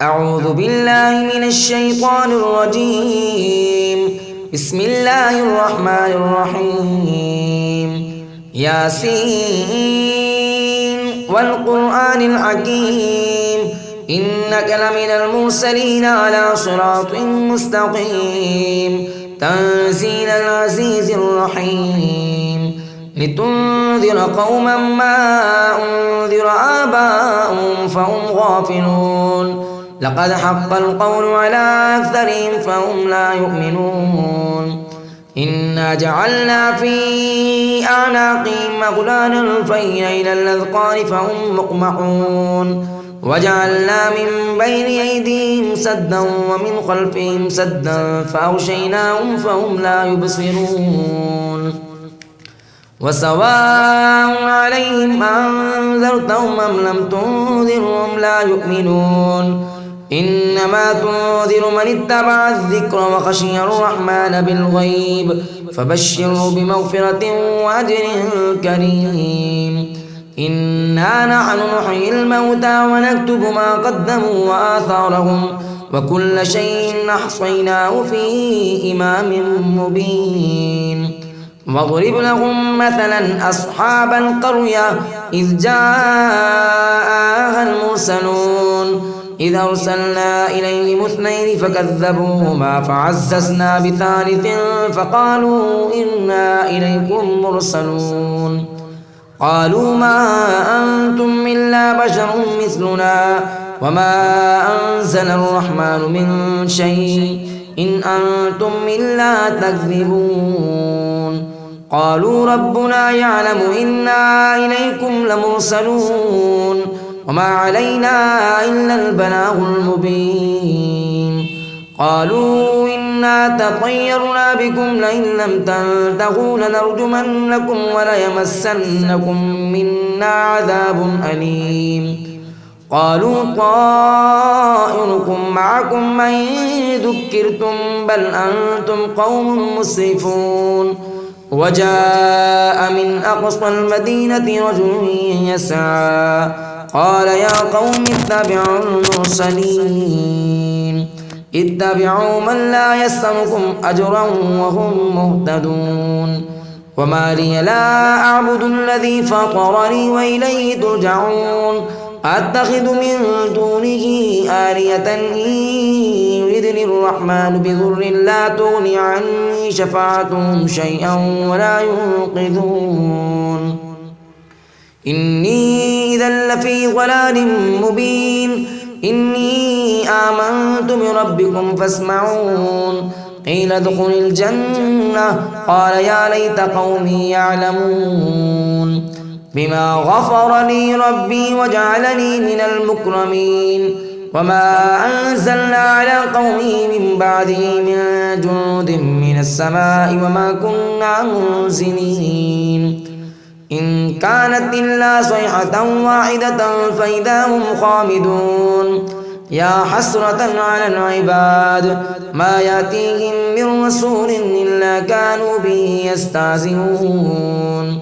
أعوذ بالله من الشيطان الرجيم. بسم الله الرحمن الرحيم. ياسين والقرآن الحكيم إنك لمن المرسلين على صراط مستقيم تنزيل العزيز الرحيم لتنذر قوما ما أنذر آباؤهم فهم غافلون لقد حق القول على أكثرهم فهم لا يؤمنون إنا جعلنا في أعناقهم أغلالا فهي إلى الأذقان فهم مقمحون وجعلنا من بين أيديهم سدا ومن خلفهم سدا فأغشيناهم فهم لا يبصرون وسواء عليهم أنذرتهم أم لم تنذرهم لا يؤمنون إنما تنذر من اتبع الذكر وخشي الرحمن بالغيب فبشره بمغفرة وأجر كريم إنا نحن نحيي الموتى ونكتب ما قدموا وآثارهم وكل شيء أحصيناه في إمام مبين واضرب لهم مثلا أصحاب القرية إذ جاءها المرسلون إذ أرسلنا إليهم اثنين فكذبوهما فعززنا بثالث فقالوا إنا إليكم مرسلون قالوا ما أنتم إلا بشر مثلنا وما أنزل الرحمن من شيء إن أنتم إلا تكذبون قالوا ربنا يعلم إنا إليكم لمرسلون وما علينا إلا البلاغ المبين قالوا إنا تطيرنا بكم لئن لم تنتهوا لنرجمنكم وليمسنكم منا عذاب أليم قالوا طائركم معكم إن ذكرتم بل أنتم قوم مسرفون وجاء من أقصى المدينة رجل يسعى قال يا قوم اتبعوا المرسلين اتبعوا من لا يسألكم أجرا وهم مهتدون وما لي لا أعبد الذي فطرني وإليه ترجعون أتخذ من دونه آلهة إن يردني الرحمن بضر لا تغني عني شفاعتهم شيئا ولا ينقذون إني إذا لفي ضلال مبين إني آمنت بربكم فاسمعون قيل ادخل الجنة قال يا ليت قومي يعلمون بما غفر لي ربي وجعلني من المكرمين وما أنزلنا على قومه من بعده من جند من السماء وما كنا منزلين إن كانت إلا صيحة واحدة فإذا هم خامدون يا حسرة على العباد ما يأتيهم من رسول إلا كانوا به يستهزئون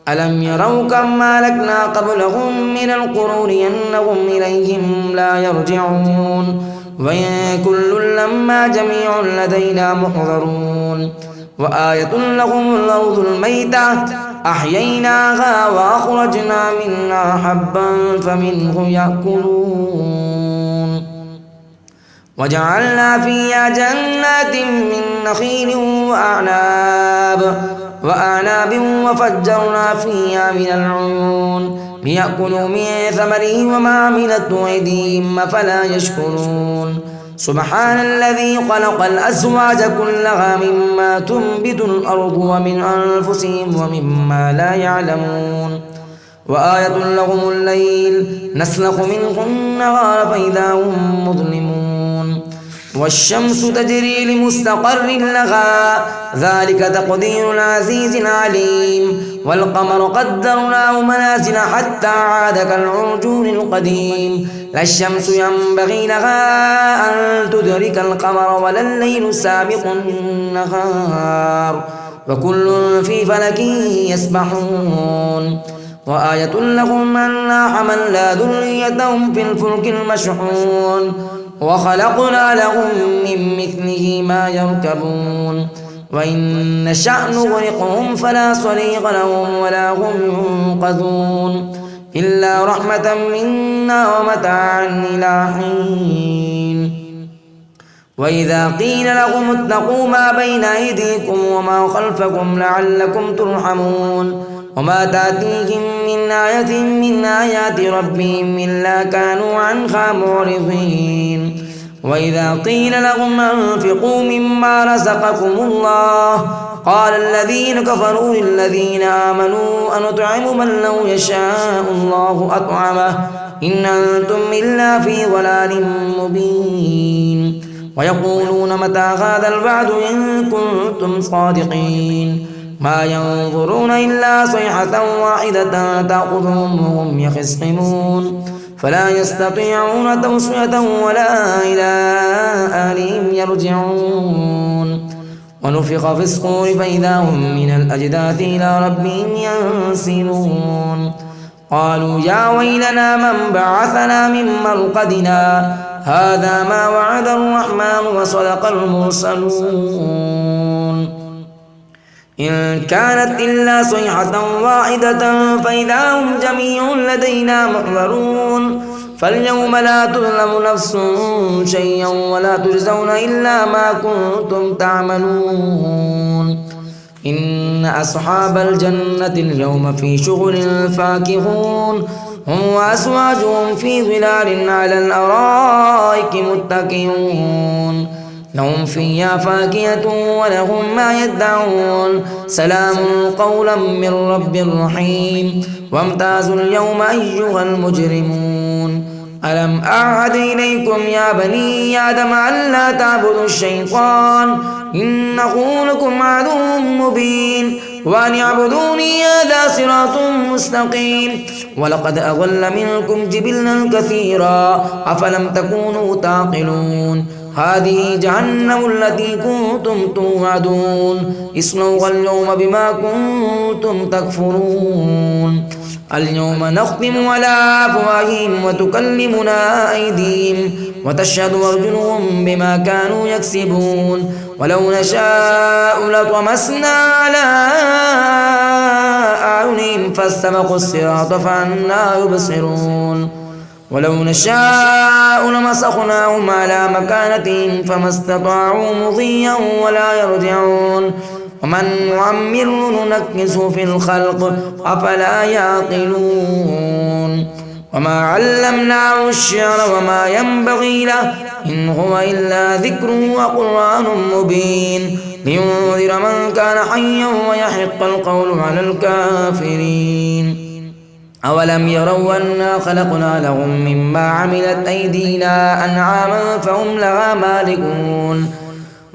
ألم يروا كم مالكنا قبلهم من القرون أنهم إليهم لا يرجعون وإن كل لما جميع لدينا محضرون وآية لهم الأرض الميتة أحييناها وأخرجنا منها حبا فمنه يأكلون وجعلنا فيها جنات من نخيل وأعناب وفجرنا فيها من العيون ليأكلوا من ثمره وما عملته أيديهم أفلا يشكرون سبحان الذي خلق الأزواج كلها مما تنبت الأرض ومن أنفسهم ومما لا يعلمون وآية لهم الليل نسلخ منه النهار فإذا هم مظلمون والشمس تجري لمستقر لها ذلك تقدير العزيز العليم والقمر قدرناه منازل حتى عاد كالعرجون القديم لا الشمس ينبغي لها أن تدرك القمر ولا الليل سابق النهار وكل في فلك يسبحون وآية لهم أنا حملنا ذريتهم في الفلك المشحون وخلقنا لهم من مثله ما يركبون وإن نشأ نغرقهم فلا صريخ لهم ولا هم ينقذون إلا رحمة منا ومتاعا إلى حين وإذا قيل لهم اتقوا ما بين أيديكم وما خلفكم لعلكم ترحمون وما تأتيهم من آية من آيات ربهم إلا كانوا عنها معرضين وإذا قيل لهم أنفقوا مما رزقكم الله قال الذين كفروا للذين آمنوا أنطعم من لو يشاء الله أطعمه إن أنتم إلا في ضلال مبين ويقولون متى هذا الوعد إن كنتم صادقين ما ينظرون إلا صيحة واحدة تأخذهم وهم يخصمون فلا يستطيعون توصية ولا إلى أهلهم يرجعون ونفخ في الصور فإذا هم من الأجداث إلى ربهم ينسلون قالوا يا ويلنا من بعثنا من مرقدنا هذا ما وعد الرحمن وصدق المرسلون إن كانت إلا صيحة واحدة فإذا هم جميع لدينا محضرون فاليوم لا تظلم نفس شيئا ولا تجزون إلا ما كنتم تعملون إن أصحاب الجنة اليوم في شغل فاكهون هم وأزواجهم في ظلال على الأرائك متكئون لهم فيها فاكهة ولهم ما يدعون سلام قولا من رب رحيم وامتازوا اليوم أيها المجرمون ألم أعهد إليكم يا بني آدم ألا تعبدوا الشيطان إنه لكم عدو مبين وأن اعبدوني هذا صراط مستقيم ولقد أضل منكم جبلا كثيرا أفلم تكونوا تعقلون هذه جهنم التي كنتم توعدون اصلوها اليوم بما كنتم تكفرون اليوم نختم على أفواههم وتكلمنا أيديهم وتشهد أرجلهم بما كانوا يكسبون ولو نشاء لطمسنا على أعينهم فاستبقوا الصراط فأنى يبصرون ولو نشاء لمسخناهم على مكانتهم فما استطاعوا مضيا ولا يرجعون ومن نعمر ننكسه في الخلق أفلا يعقلون وما علمناه الشعر وما ينبغي له إن هو إلا ذكر وقرآن مبين لينذر من كان حيا ويحق القول على الكافرين أولم يروا أنا خلقنا لهم مما عملت أيدينا أنعاما فهم لها مالكون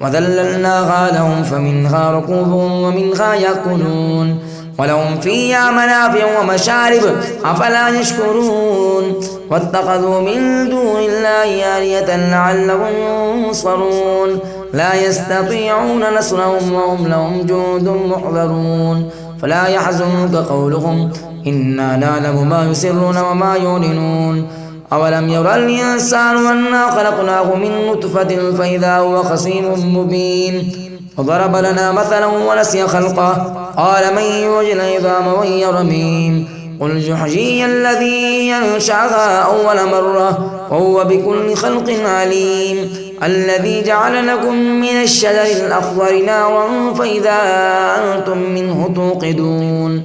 وذللناها لهم فمنها ركوبهم ومنها يأكلون ولهم فيها منافع ومشارب أفلا يشكرون واتخذوا من دون الله آلهة لعلهم ينصرون لا يستطيعون نصرهم وهم لهم جند محضرون فلا يحزنك قولهم إنا نعلم ما يسرون وما يعلنون أولم يرى الإنسان أنا خلقناه من نطفة فإذا هو خصيم مبين وضرب لنا مثلا ونسي خلقه قال من يحيي العظام وهي رميم قل يحيي الذي ينشأها أول مرة وهو بكل خلق عليم الذي جعل لكم من الشجر الأخضر نارا فإذا أنتم منه توقدون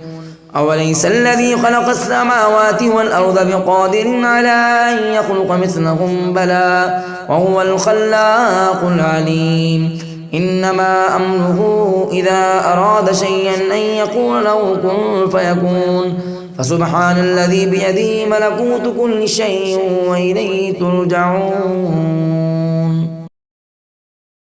أوليس الذي خلق السماوات والأرض بقادر على أن يخلق مثلهم بلى وهو الخلاق العليم إنما أمره إذا أراد شيئا أن يقول له كن فيكون فسبحان الذي بيده ملكوت كل شيء وإليه ترجعون.